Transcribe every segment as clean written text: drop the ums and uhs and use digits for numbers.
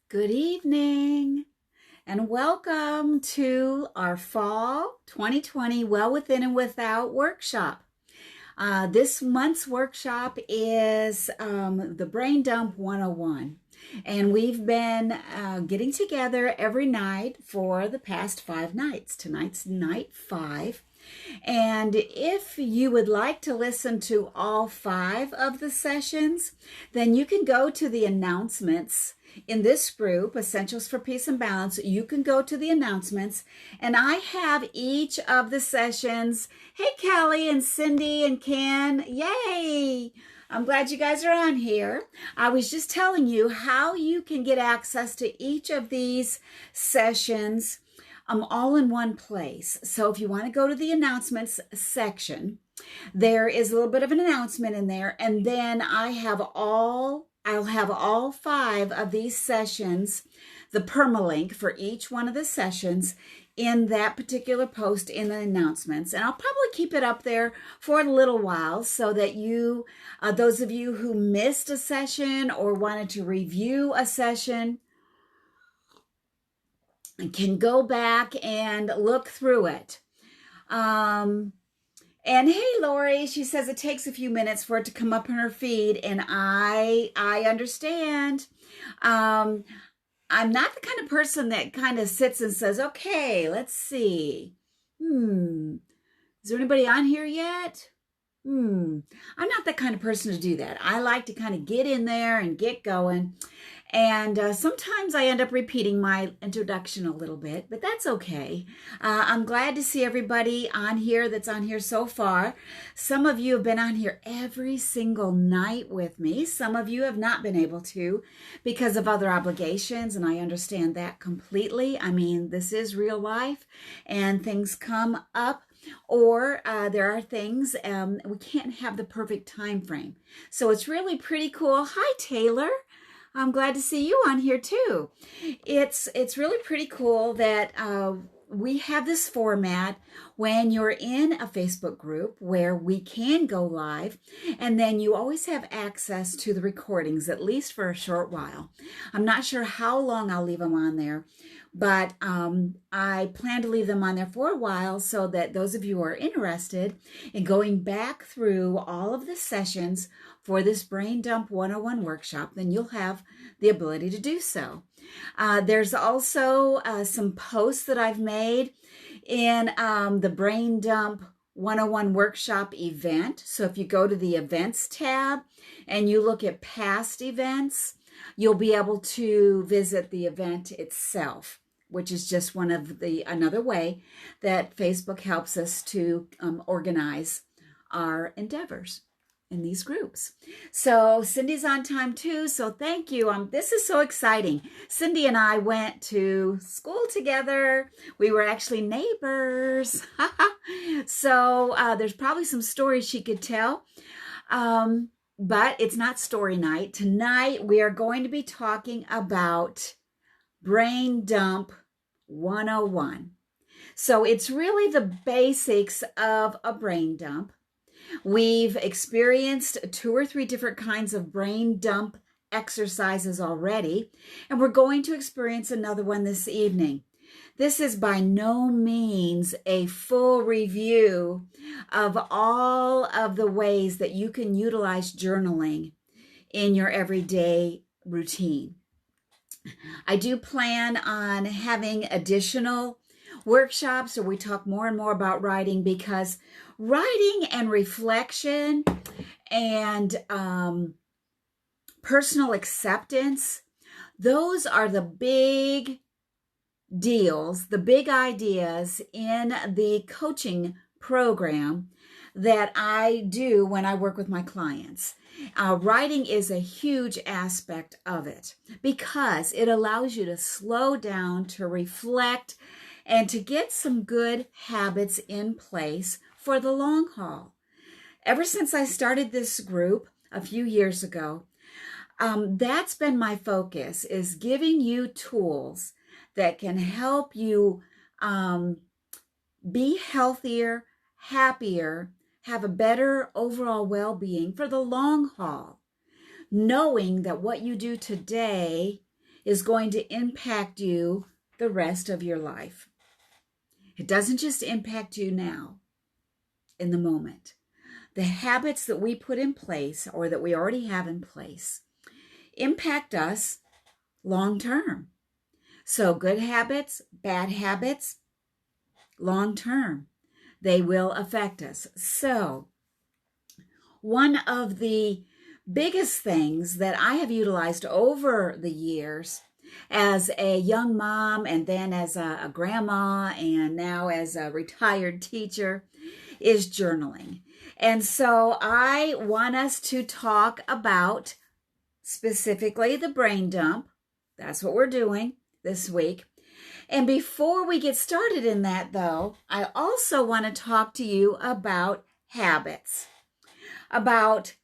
Good evening and welcome to our Fall 2020 Well Within and Without workshop. This month's workshop is the Brain Dump 101. And we've been getting together every night for the past 5 nights. Tonight's night 5. And if you would like to listen to all 5 of the sessions, then you can go to the announcements in this group, Essentials for Peace and Balance. You can go to the announcements, and I have each of the sessions. Hey, Kelly and Cindy and Ken, yay! I'm glad you guys are on here. I was just telling you how you can get access to each of these sessions all in one place. So if you want to go to the announcements section, there is a little bit of an announcement in there, and then I'll have all 5 of these sessions, the permalink for each one of the sessions in that particular post in the announcements. And I'll probably keep it up there for a little while so that you, those of you who missed a session or wanted to review a session, can go back and look through it. And hey, Lori, she says it takes a few minutes for it to come up in her feed, and I understand. I'm not the kind of person that kind of sits and says, okay, let's see. Is there anybody on here yet? I'm not that kind of person to do that. I like to kind of get in there and get going. And sometimes I end up repeating my introduction a little bit, but that's okay. I'm glad to see everybody on here that's on here so far. Some of you have been on here every single night with me. Some of you have not been able to because of other obligations, and I understand that completely. I mean, this is real life, and things come up. Or there are things we can't have the perfect time frame. So it's really pretty cool. Hi, Taylor. I'm glad to see you on here too. It's really pretty cool that we have this format when you're in a Facebook group where we can go live, and then you always have access to the recordings, at least for a short while. I'm not sure how long I'll leave them on there, but I plan to leave them on there for a while so that those of you who are interested in going back through all of the sessions for this Brain Dump 101 workshop, then you'll have the ability to do so. There's also some posts that I've made in the Brain Dump 101 workshop event. So if you go to the events tab and you look at past events, you'll be able to visit the event itself, which is just another way that Facebook helps us to organize our endeavors in these groups. So Cindy's on time too, so thank you. This is so exciting. Cindy and I went to school together. We were actually neighbors. So there's probably some stories she could tell. But it's not story night. Tonight we are going to be talking about Brain Dump 101. So it's really the basics of a brain dump. We've experienced 2 or 3 different kinds of brain dump exercises already, and we're going to experience another one this evening. This is by no means a full review of all of the ways that you can utilize journaling in your everyday routine. I do plan on having additional workshops where we talk more and more about writing, because writing and reflection and personal acceptance, those are the big deals, the big ideas in the coaching program that I do when I work with my clients. Writing is a huge aspect of it because it allows you to slow down, to reflect, and to get some good habits in place for the long haul. Ever since I started this group a few years ago, that's been my focus, is giving you tools that can help you be healthier, happier, have a better overall well-being for the long haul, knowing that what you do today is going to impact you the rest of your life. It doesn't just impact you now, in the moment. The habits that we put in place or that we already have in place impact us long term. So good habits, bad habits, long term, they will affect us. So one of the biggest things that I have utilized over the years as a young mom and then as a grandma and now as a retired teacher is journaling. And so I want us to talk about specifically the brain dump. That's what we're doing this week. And before we get started in that, though, I also want to talk to you about habits, about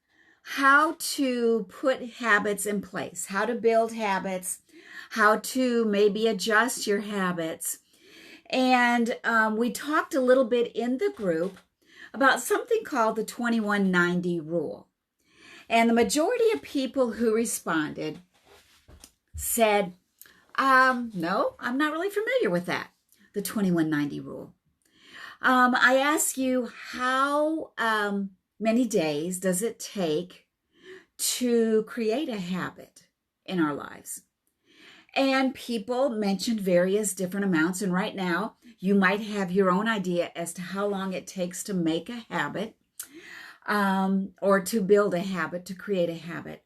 how to put habits in place, how to build habits, how to maybe adjust your habits. And we talked a little bit in the group about something called the 2190 rule. And the majority of people who responded said, no, I'm not really familiar with that, the 2190 rule. I asked you, how many days does it take to create a habit in our lives? And people mentioned various different amounts. And right now, you might have your own idea as to how long it takes to make a habit or to build a habit, to create a habit.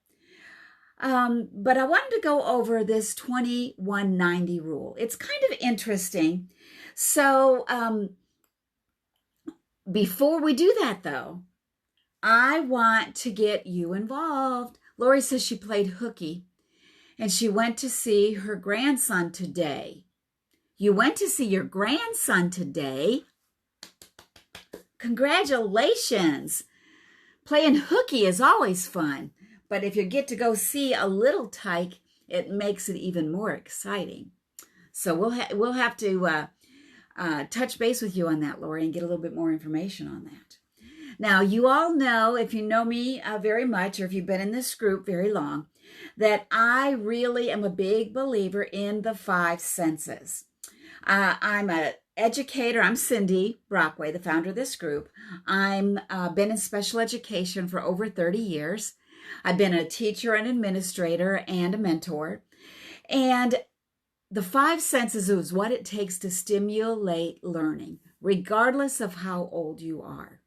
But I wanted to go over this 2190 rule. It's kind of interesting. So before we do that, though, I want to get you involved. Lori says she played hooky and she went to see her grandson today. You went to see your grandson today. Congratulations. Playing hooky is always fun. But if you get to go see a little tyke, it makes it even more exciting. So we'll have to touch base with you on that, Lori, and get a little bit more information on that. Now, you all know, if you know me very much, or if you've been in this group very long, that I really am a big believer in the 5 senses. I'm an educator. I'm Cindy Brockway, the founder of this group. I'm been in special education for over 30 years. I've been a teacher, an administrator, and a mentor. And the 5 senses is what it takes to stimulate learning, regardless of how old you are.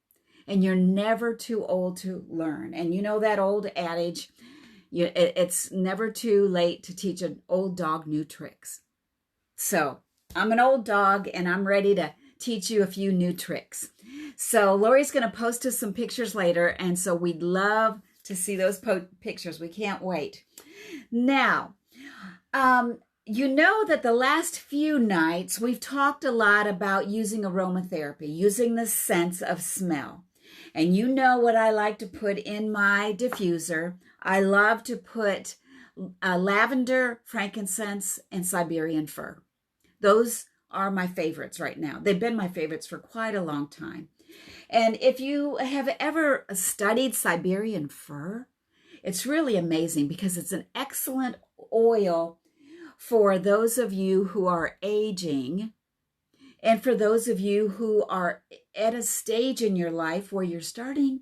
And you're never too old to learn. And you know that old adage, it's never too late to teach an old dog new tricks. So I'm an old dog and I'm ready to teach you a few new tricks. So Lori's going to post us some pictures later. And so we'd love to see those pictures. We can't wait. Now, you know that the last few nights we've talked a lot about using aromatherapy, using the sense of smell. And you know what I like to put in my diffuser. I love to put lavender, frankincense, and Siberian fir. Those are my favorites right now. They've been my favorites for quite a long time. And if you have ever studied Siberian fir, it's really amazing because it's an excellent oil for those of you who are aging and for those of you who are at a stage in your life where you're starting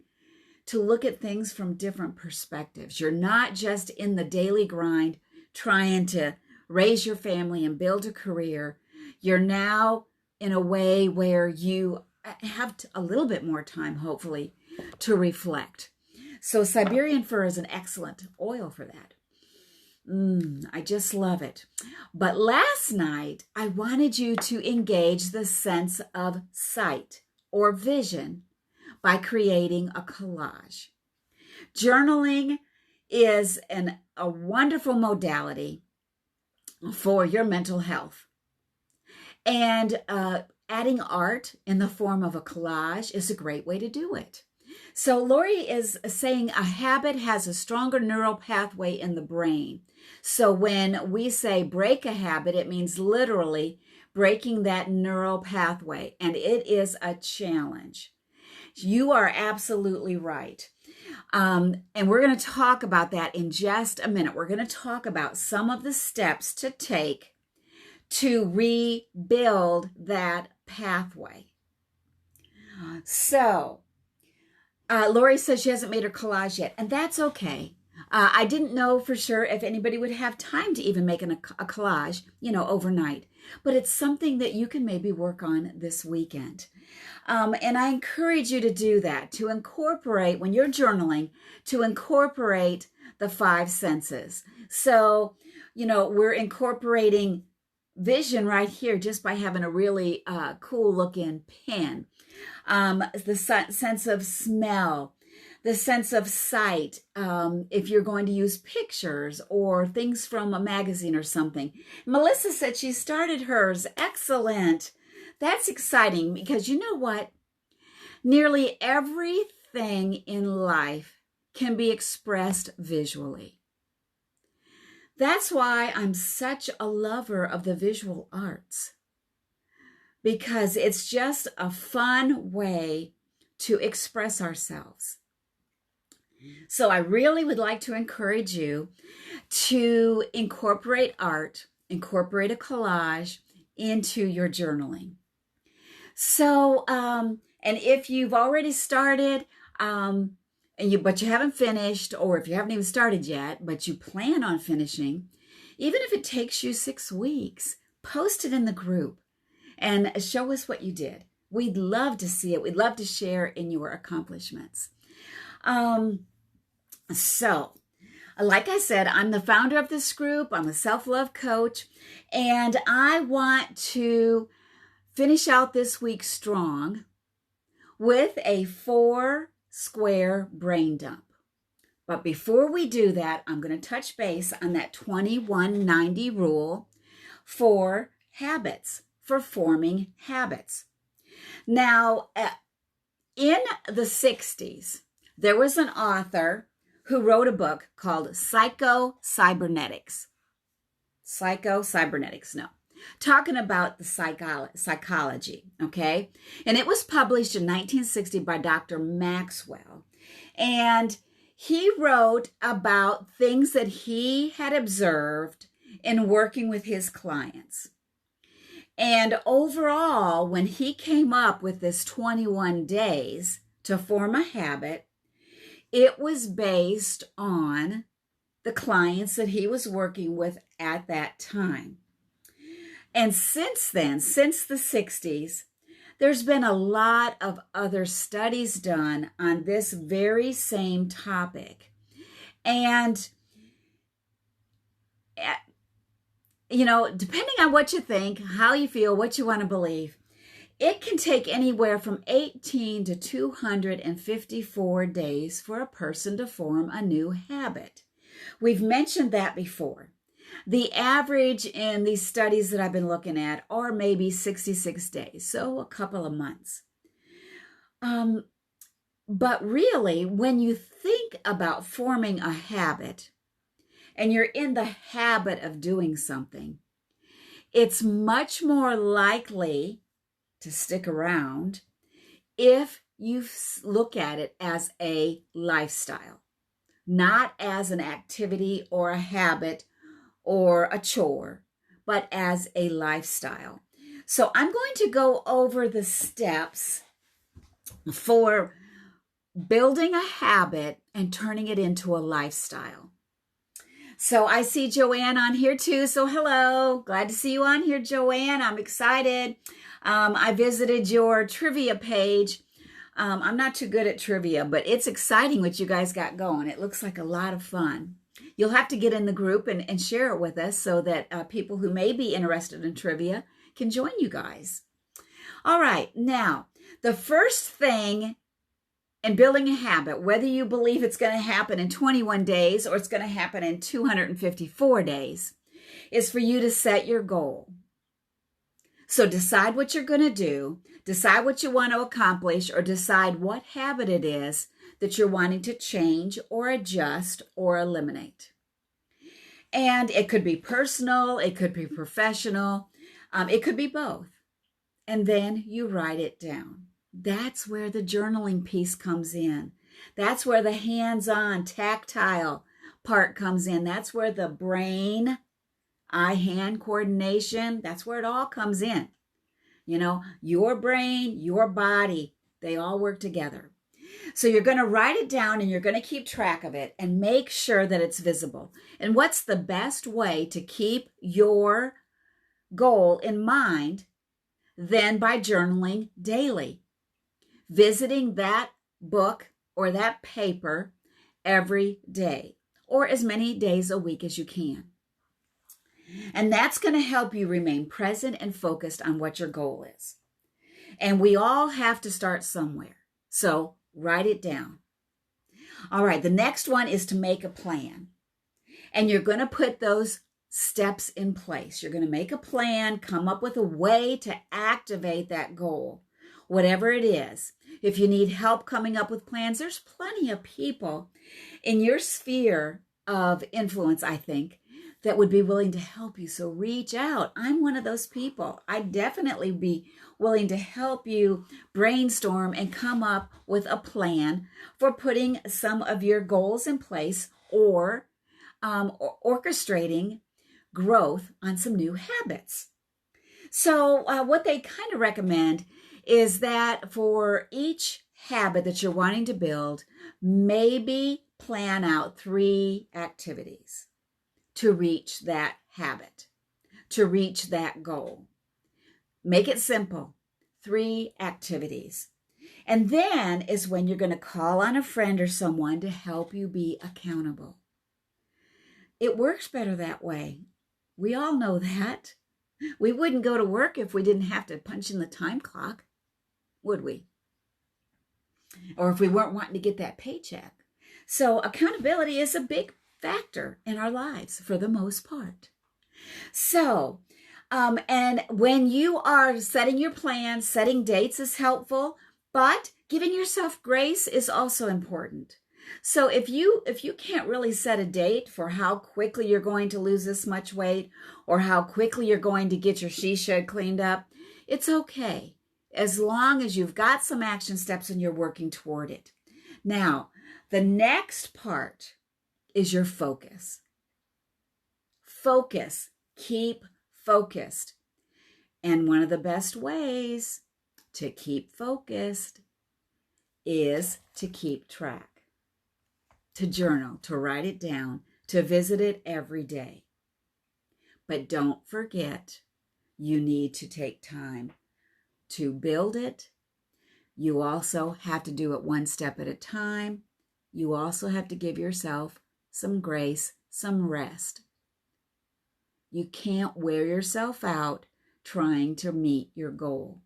to look at things from different perspectives. You're not just in the daily grind trying to raise your family and build a career. You're now in a way where you have a little bit more time, hopefully, to reflect. So Siberian fir is an excellent oil for that. I just love it. But last night, I wanted you to engage the sense of sight or vision by creating a collage. Journaling is a wonderful modality for your mental health. And adding art in the form of a collage is a great way to do it. So Lori is saying a habit has a stronger neural pathway in the brain. So when we say break a habit, it means literally breaking that neural pathway. And it is a challenge. You are absolutely right. And we're going to talk about that in just a minute. We're going to talk about some of the steps to take to rebuild that pathway. So, Lori says she hasn't made her collage yet, and that's okay. I didn't know for sure if anybody would have time to even make a collage, overnight. But it's something that you can maybe work on this weekend. And I encourage you to do that, to incorporate, when you're journaling, to incorporate the 5 senses. So, we're incorporating vision right here just by having a really cool looking pen. The sense of smell, the sense of sight, if you're going to use pictures or things from a magazine or something. Melissa said she started hers. Excellent. That's exciting because you know what? Nearly everything in life can be expressed visually. That's why I'm such a lover of the visual arts, because it's just a fun way to express ourselves. So I really would like to encourage you to incorporate art, incorporate a collage into your journaling. So, and if you've already started, but you haven't finished, or if you haven't even started yet, but you plan on finishing, even if it takes you 6 weeks, post it in the group and show us what you did. We'd love to see it. We'd love to share in your accomplishments. So, like I said, I'm the founder of this group. I'm a self-love coach, and I want to finish out this week strong with a 4 square brain dump. But before we do that, I'm going to touch base on that 2190 rule for habits, for forming habits. Now, in the 60s, there was an author who wrote a book called Psycho-Cybernetics. Talking about the psychology, okay? And it was published in 1960 by Dr. Maxwell. And he wrote about things that he had observed in working with his clients. And overall, when he came up with this 21 days to form a habit, it was based on the clients that he was working with at that time. And since then, since the 60s, there's been a lot of other studies done on this very same topic. And, depending on what you think, how you feel, what you want to believe, it can take anywhere from 18 to 254 days for a person to form a new habit. We've mentioned that before. The average in these studies that I've been looking at are maybe 66 days, so a couple of months. But really, when you think about forming a habit and you're in the habit of doing something, it's much more likely to stick around if you look at it as a lifestyle, not as an activity or a habit or a chore, but as a lifestyle. So I'm going to go over the steps for building a habit and turning it into a lifestyle. So I see Joanne on here too. So hello, glad to see you on here, Joanne. I'm excited. I visited your trivia page. I'm not too good at trivia, but it's exciting what you guys got going. It looks like a lot of fun. You'll have to get in the group and share it with us so that people who may be interested in trivia can join you guys. All right, now, the first thing in building a habit, whether you believe it's going to happen in 21 days or it's going to happen in 254 days, is for you to set your goal. So decide what you're going to do, decide what you want to accomplish, or decide what habit it is that you're wanting to change or adjust or eliminate. And it could be personal, it could be professional, it could be both. And then you write it down. That's where the journaling piece comes in. That's where the hands-on, tactile part comes in. That's where the brain, eye-hand coordination, that's where it all comes in. You know, your brain, your body, they all work together. So you're going to write it down and you're going to keep track of it and make sure that it's visible. And what's the best way to keep your goal in mind than by journaling daily? Visiting that book or that paper every day, or as many days a week as you can. And that's going to help you remain present and focused on what your goal is. And we all have to start somewhere. So write it down. All right, the next one is to make a plan. And you're going to put those steps in place. You're going to make a plan, come up with a way to activate that goal, whatever it is. If you need help coming up with plans, there's plenty of people in your sphere of influence, I think, that would be willing to help you. So reach out. I'm one of those people. I'd definitely be willing to help you brainstorm and come up with a plan for putting some of your goals in place or orchestrating growth on some new habits. So what they kind of recommend is that for each habit that you're wanting to build, maybe plan out 3 activities to reach that habit, to reach that goal. Make it simple, 3 activities. And then is when you're going to call on a friend or someone to help you be accountable. It works better that way. We all know that. We wouldn't go to work if we didn't have to punch in the time clock, would we? Or if we weren't wanting to get that paycheck. So accountability is a big factor in our lives for the most part. So, and when you are setting your plans, setting dates is helpful, but giving yourself grace is also important. So if you can't really set a date for how quickly you're going to lose this much weight or how quickly you're going to get your she shed cleaned up, it's okay, as long as you've got some action steps and you're working toward it. Now, the next part is your focus. Focus. Keep focused. And one of the best ways to keep focused is to keep track, to journal, to write it down, to visit it every day. But don't forget, you need to take time to build it. You also have to do it one step at a time. You also have to give yourself some grace, some rest. You can't wear yourself out trying to meet your goal.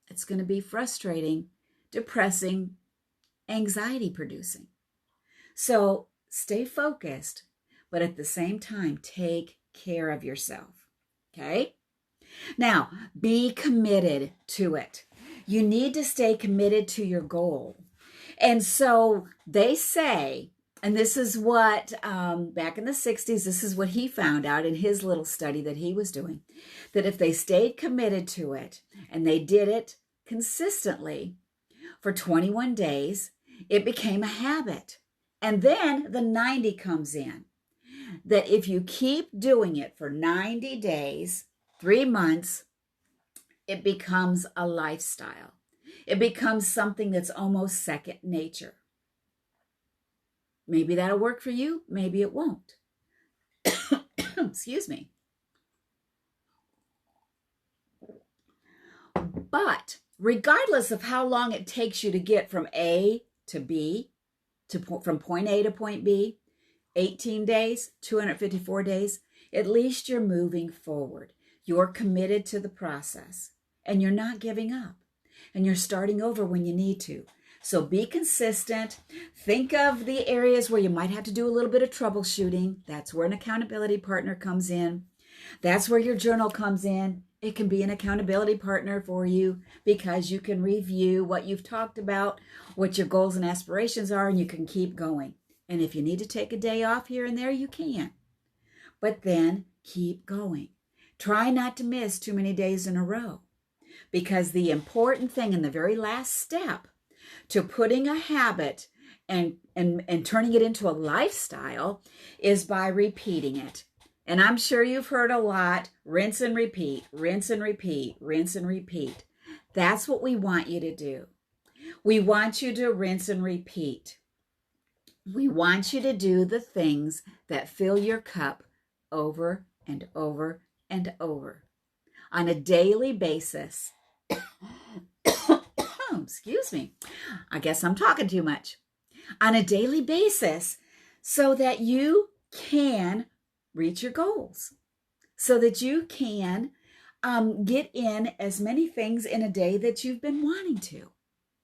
It's going to be frustrating, depressing, anxiety producing. So stay focused, but at the same time, take care of yourself. Okay? Now, be committed to it. You need to stay committed to your goal. And so they say, and this is what, back in the 60s, this is what he found out in his little study that he was doing, that if they stayed committed to it and they did it consistently for 21 days, it became a habit. And then the 90 comes in, that if you keep doing it for 90 days, 3 months, it becomes a lifestyle. It becomes something that's almost second nature. Maybe that'll work for you. Maybe it won't. Excuse me. But regardless of how long it takes you to get from A to B, from point A to point B, 18 days, 254 days, at least you're moving forward. You're committed to the process and you're not giving up and you're starting over when you need to. So be consistent. Think of the areas where you might have to do a little bit of troubleshooting. That's where an accountability partner comes in. That's where your journal comes in. It can be an accountability partner for you because you can review what you've talked about, what your goals and aspirations are, and you can keep going. And if you need to take a day off here and there, you can. But then keep going. Try not to miss too many days in a row, because the important thing in the very last step to putting a habit and turning it into a lifestyle is by repeating it. And I'm sure you've heard a lot, rinse and repeat, rinse and repeat, rinse and repeat. That's what we want you to do. We want you to rinse and repeat. We want you to do the things that fill your cup over and over and over on a daily basis. Excuse me. I guess I'm talking too much. On a daily basis so that you can reach your goals, so that you can get in as many things in a day that you've been wanting to.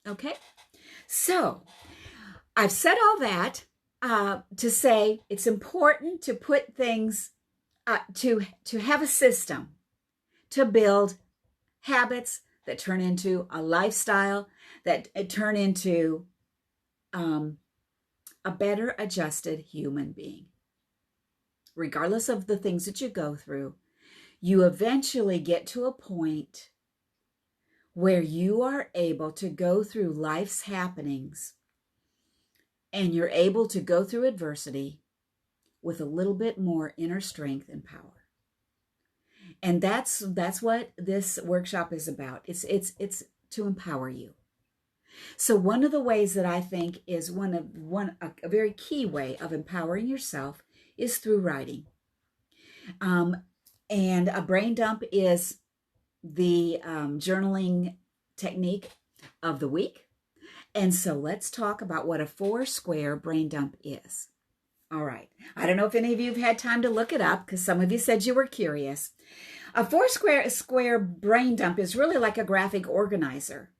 Okay? So I've said all that to say it's important to put things, to have a system to build habits that turn into a lifestyle, that turn into a better adjusted human being. Regardless of the things that you go through, you eventually get to a point where you are able to go through life's happenings and you're able to go through adversity with a little bit more inner strength and power. And that's what this workshop is about. It's to empower you. So one of the ways that I think is a very key way of empowering yourself is through writing. And a brain dump is the journaling technique of the week. And so let's talk about what a 4-square brain dump is. All right. I don't know if any of you have had time to look it up because some of you said you were curious. A 4-square brain dump is really like a graphic organizer.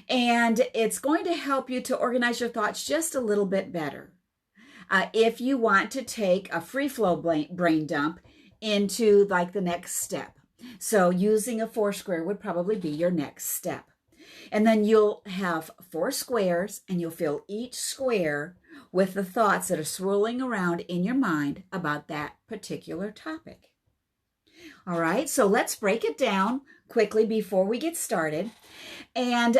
And it's going to help you to organize your thoughts just a little bit better. If you want to take a free flow brain dump into like the next step. So using a 4-square would probably be your next step. And then you'll have 4 squares and you'll fill each square with the thoughts that are swirling around in your mind about that particular topic. All right, so let's break it down quickly before we get started. And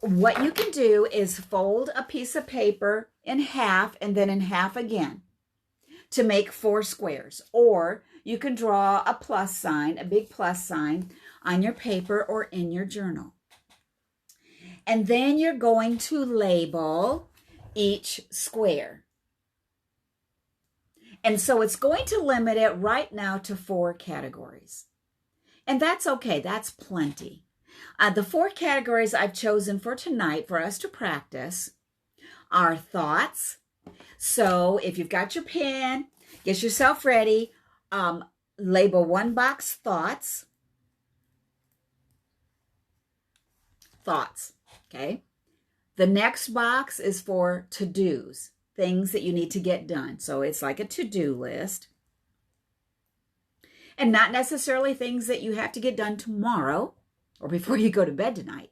what you can do is fold a piece of paper in half and then in half again to make 4 squares. Or you can draw a plus sign, a big plus sign on your paper or in your journal. And then you're going to label each square. And so it's going to limit it right now to 4 categories. And that's okay, that's plenty. The 4 categories I've chosen for tonight for us to practice are thoughts. So if you've got your pen, get yourself ready. Label one box thoughts. Thoughts, okay? The next box is for to-dos, things that you need to get done. So it's like a to-do list. And not necessarily things that you have to get done tomorrow or before you go to bed tonight,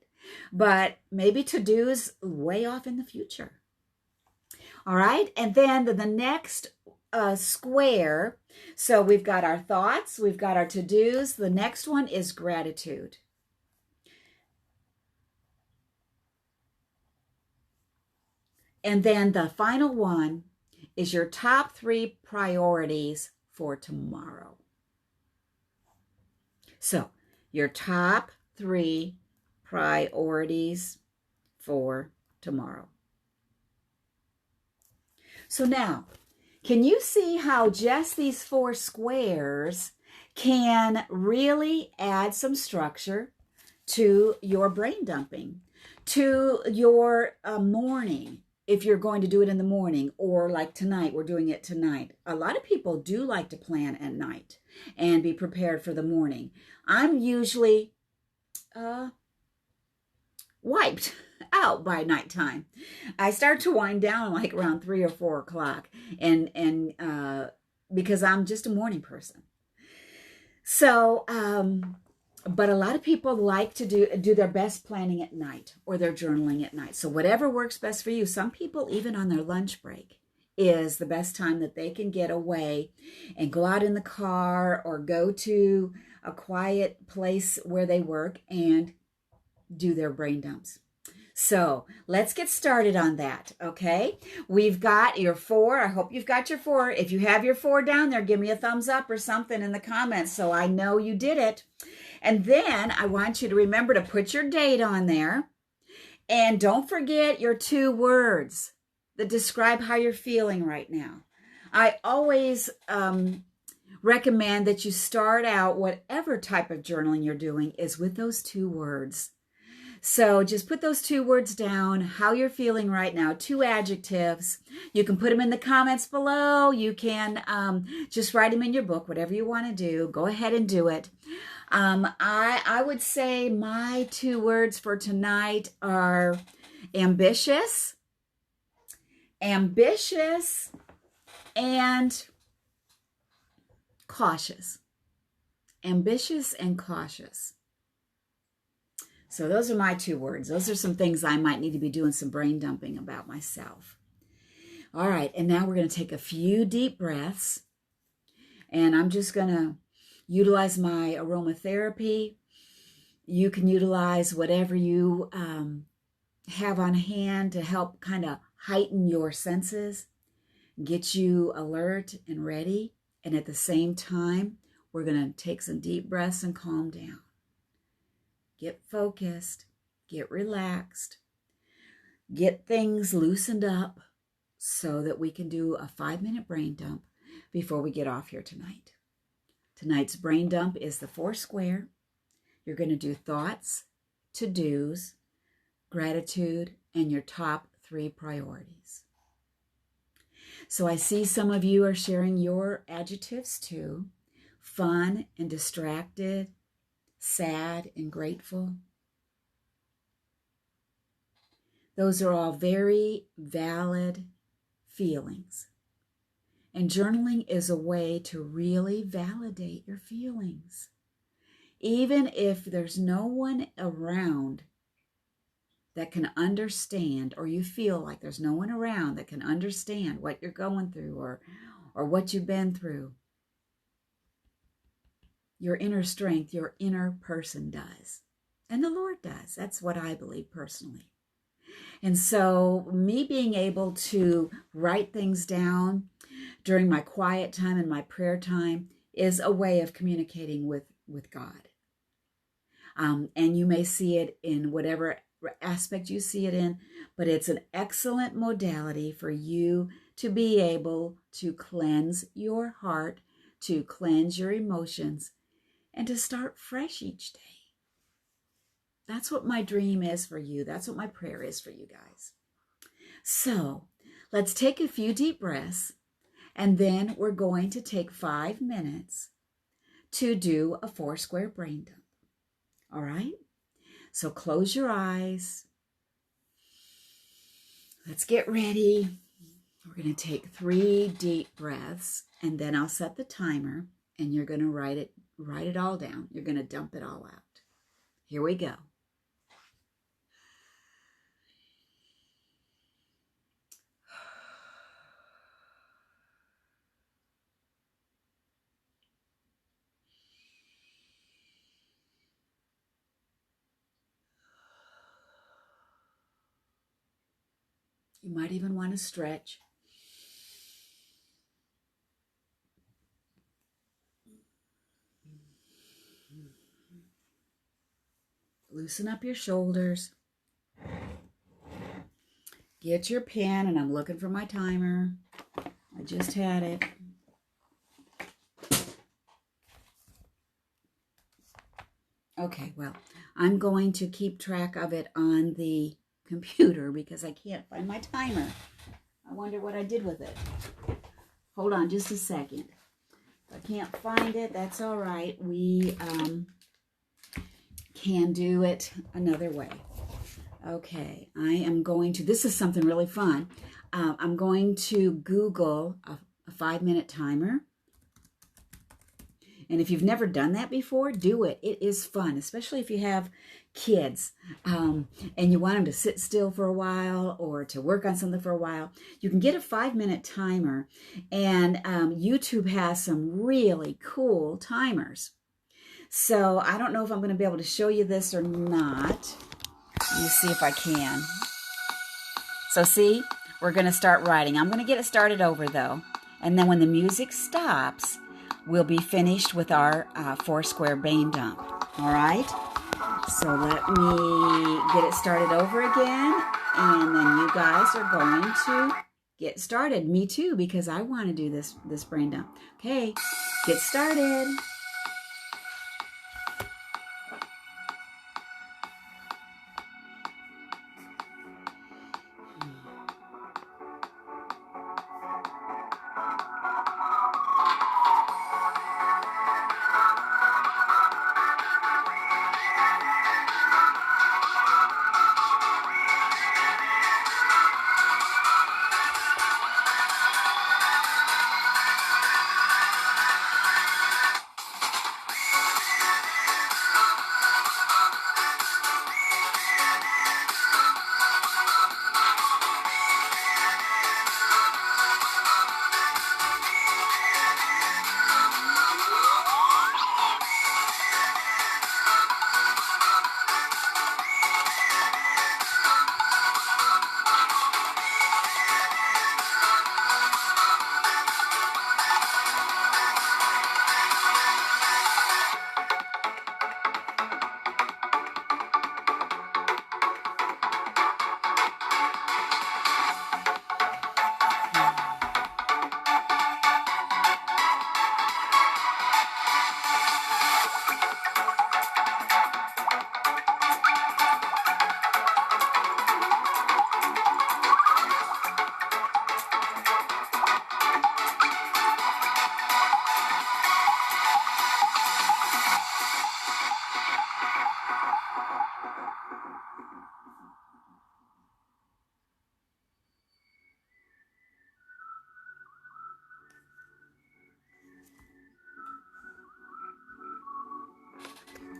but maybe to-dos way off in the future. All right, and then the next square, so we've got our thoughts, we've got our to-dos. The next one is gratitude. And then the final one is your top 3 priorities for tomorrow. So your top 3 priorities for tomorrow. So now, can you see how just these 4 squares can really add some structure to your brain dumping, to your morning, if you're going to do it in the morning, or like tonight, we're doing it tonight. A lot of people do like to plan at night and be prepared for the morning. I'm usually wiped out by nighttime. I start to wind down like around 3 or 4 o'clock, and because I'm just a morning person. So, but a lot of people like to do their best planning at night or their journaling at night. So whatever works best for you. Some people, even on their lunch break, is the best time that they can get away and go out in the car or go to a quiet place where they work and do their brain dumps. So let's get started on that, okay? We've got your 4. I hope you've got your 4. If you have your 4 down there, give me a thumbs up or something in the comments so I know you did it. And then I want you to remember to put your date on there. And don't forget your 2 words that describe how you're feeling right now. I always recommend that you start out, whatever type of journaling you're doing, is with those 2 words. So just put those 2 words down, how you're feeling right now, 2 adjectives. You can put them in the comments below. You can just write them in your book, whatever you want to do. Go ahead and do it. I would say my 2 words for tonight are ambitious, and cautious. Ambitious and cautious. So those are my 2 words. Those are some things I might need to be doing some brain dumping about myself. All right, and now we're going to take a few deep breaths, and I'm just going to utilize my aromatherapy. You can utilize whatever you have on hand to help kind of heighten your senses, get you alert and ready. And at the same time, we're going to take some deep breaths and calm down. Get focused, get relaxed, get things loosened up so that we can do a 5-minute brain dump before we get off here tonight. Tonight's brain dump is the 4 square. You're going to do thoughts, to-dos, gratitude, and your top 3 priorities. So I see some of you are sharing your adjectives too. Fun and distracted, sad and grateful. Those are all very valid feelings. And journaling is a way to really validate your feelings. Even if there's no one around that can understand, or you feel like there's no one around that can understand what you're going through or what you've been through, your inner strength, your inner person does. And the Lord does. That's what I believe personally. And so me being able to write things down during my quiet time and my prayer time is a way of communicating with God. And you may see it in whatever aspect you see it in, but it's an excellent modality for you to be able to cleanse your heart, to cleanse your emotions, and to start fresh each day. That's what my dream is for you. That's what my prayer is for you guys. So let's take a few deep breaths, and then we're going to take 5 minutes to do a 4 square brain dump. All right? So close your eyes. Let's get ready. We're going to take 3 deep breaths, and then I'll set the timer, and you're going to write it all down. You're going to dump it all out. Here we go. You might even want to stretch. Loosen up your shoulders. Get your pen, and I'm looking for my timer. I just had it. Okay, well, I'm going to keep track of it on the computer because I can't find my timer. I wonder what I did with it. Hold on just a second. If I can't find it, that's all right. We can do it another way. Okay, I am going to, this is something really fun. I'm going to Google a 5-minute timer. And if you've never done that before, do it. It is fun, especially if you have kids and you want them to sit still for a while or to work on something for a while. You can get a 5-minute timer, and YouTube has some really cool timers. So I don't know if I'm going to be able to show you this or not. Let me see if I can. So see, we're going to start writing. I'm going to get it started over though. And then when the music stops, we'll be finished with our 4-square brain dump. All right? So let me get it started over again. And then you guys are going to get started. Me too, because I want to do this brain dump. Okay, get started.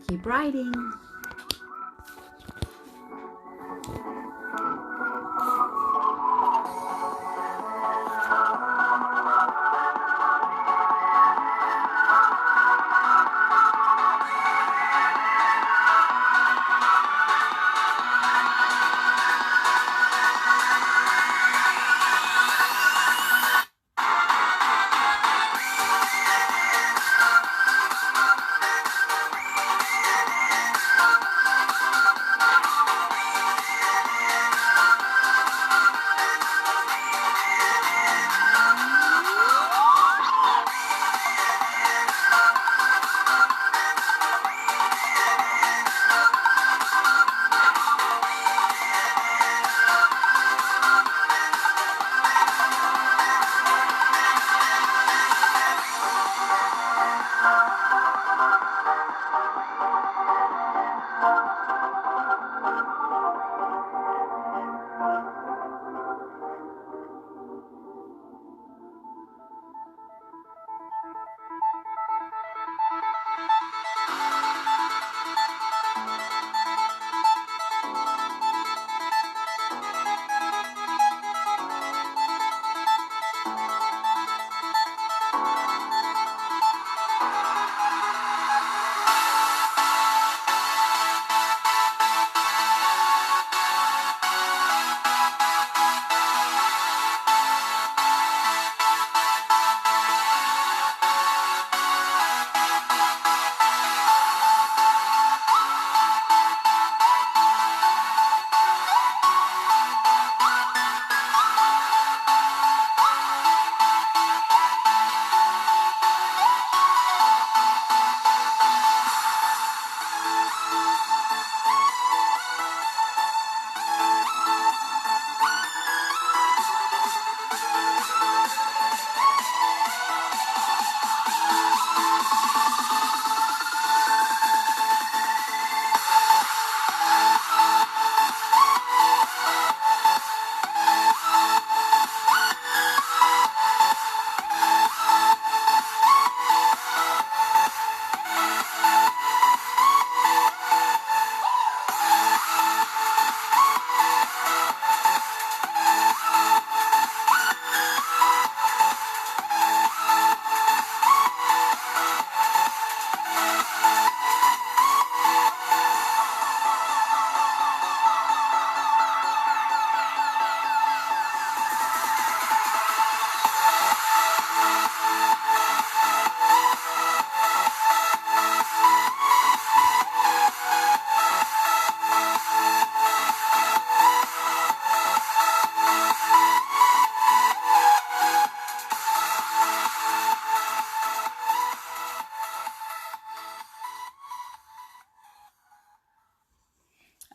Keep writing.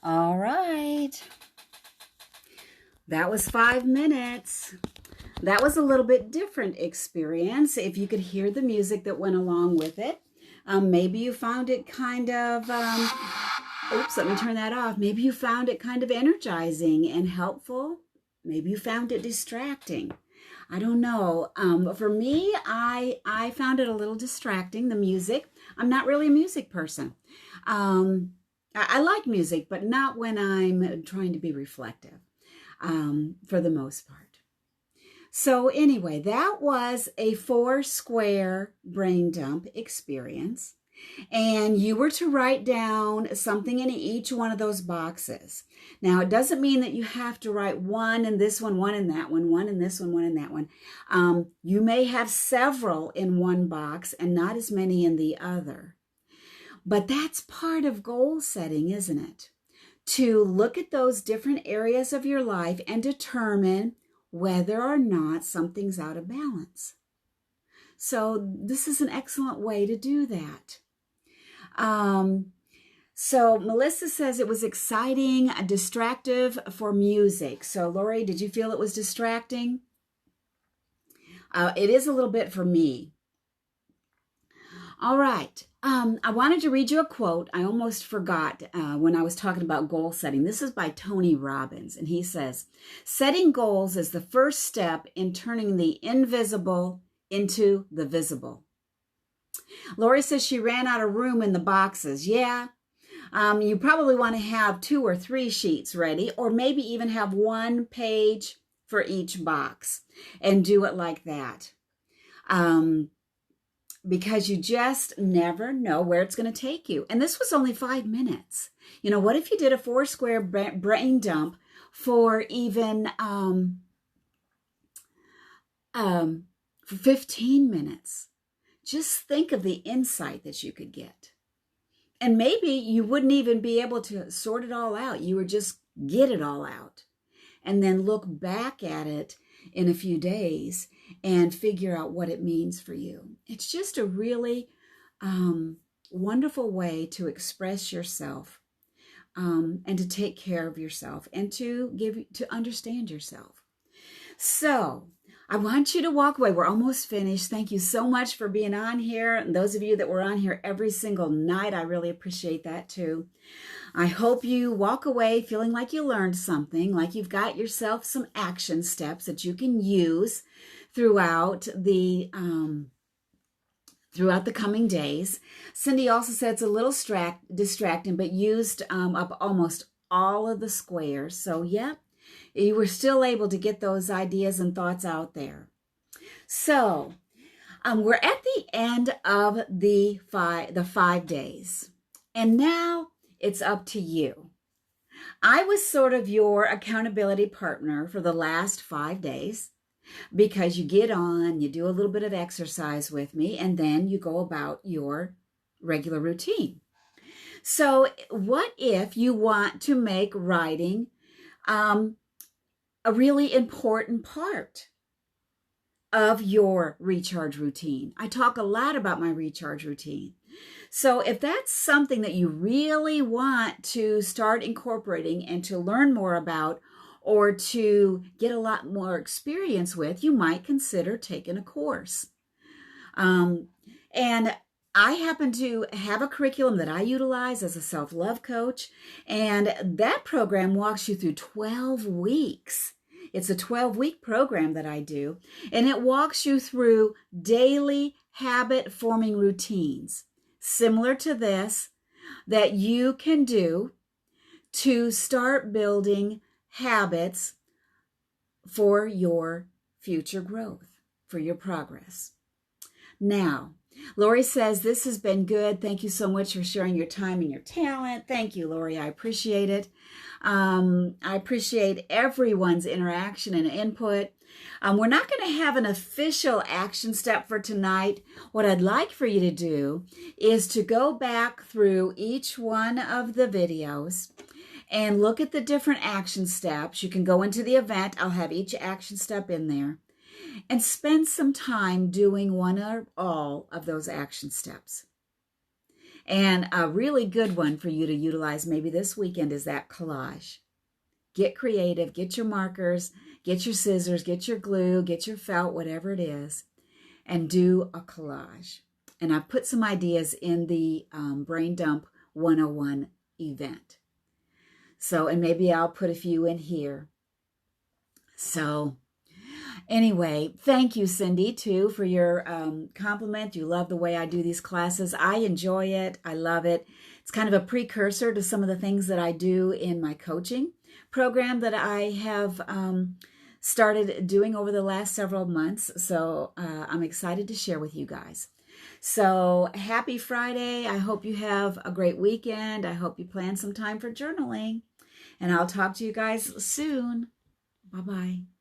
All right. That was 5 minutes. That was a little bit different experience. If you could hear the music that went along with it, maybe you found it kind of, oops, let me turn that off. Maybe you found it kind of energizing and helpful. Maybe you found it distracting. I don't know. For me, I found it a little distracting, the music. I'm not really a music person. I like music, but not when I'm trying to be reflective, for the most part. So anyway, that was a 4-square brain dump experience. And you were to write down something in each one of those boxes. Now, it doesn't mean that you have to write one in this one in that one in this one in that one. You may have several in one box and not as many in the other. But that's part of goal setting, isn't it? To look at those different areas of your life and determine whether or not something's out of balance. So this is an excellent way to do that. So Melissa says it was exciting, distractive for music. So Lori, did you feel it was distracting? It is a little bit for me. All right. I wanted to read you a quote. I almost forgot when I was talking about goal setting. This is by Tony Robbins, and he says, setting goals is the first step in turning the invisible into the visible. Lori says she ran out of room in the boxes. Yeah, you probably want to have 2 or 3 sheets ready, or maybe even have 1 page for each box and do it like that. Because you just never know where it's going to take you. And this was only 5 minutes. You know, what if you did a 4-square brain dump for even for 15 minutes? Just think of the insight that you could get. And maybe you wouldn't even be able to sort it all out. You would just get it all out and then look back at it in a few days and figure out what it means for you. It's just a really wonderful way to express yourself and to take care of yourself and to understand yourself. So I want you to walk away. We're almost finished. Thank you so much for being on here. And those of you that were on here every single night, I really appreciate that too. I hope you walk away feeling like you learned something, like you've got yourself some action steps that you can use throughout the coming days. Cindy also said it's a little distracting, but used up almost all of the squares. So yeah, you were still able to get those ideas and thoughts out there. So we're at the end of the 5 days. And now it's up to you. I was sort of your accountability partner for the last 5 days because you get on, you do a little bit of exercise with me, and then you go about your regular routine. So what if you want to make writing a really important part of your recharge routine? I talk a lot about my recharge routine. So if that's something that you really want to start incorporating and to learn more about or to get a lot more experience with, you might consider taking a course. And I happen to have a curriculum that I utilize as a self-love coach, and that program walks you through 12 weeks. It's a 12-week program that I do, and it walks you through daily habit-forming routines, similar to this, that you can do to start building habits for your future growth, for your progress. Now, Lori says, this has been good. Thank you so much for sharing your time and your talent. Thank you, Lori. I appreciate it. I appreciate everyone's interaction and input. We're not going to have an official action step for tonight. What I'd like for you to do is to go back through each one of the videos and look at the different action steps. You can go into the event. I'll have each action step in there. And spend some time doing one or all of those action steps. And a really good one for you to utilize maybe this weekend is that collage. Get creative, get your markers, get your scissors, get your glue, get your felt, whatever it is, and do a collage. And I've put some ideas in the Brain Dump 101 event. So, and maybe I'll put a few in here. So, anyway, thank you, Cindy, too, for your compliment. You love the way I do these classes. I enjoy it. I love it. It's kind of a precursor to some of the things that I do in my coaching program that I have started doing over the last several months. So I'm excited to share with you guys. So happy Friday. I hope you have a great weekend. I hope you plan some time for journaling. And I'll talk to you guys soon. Bye-bye.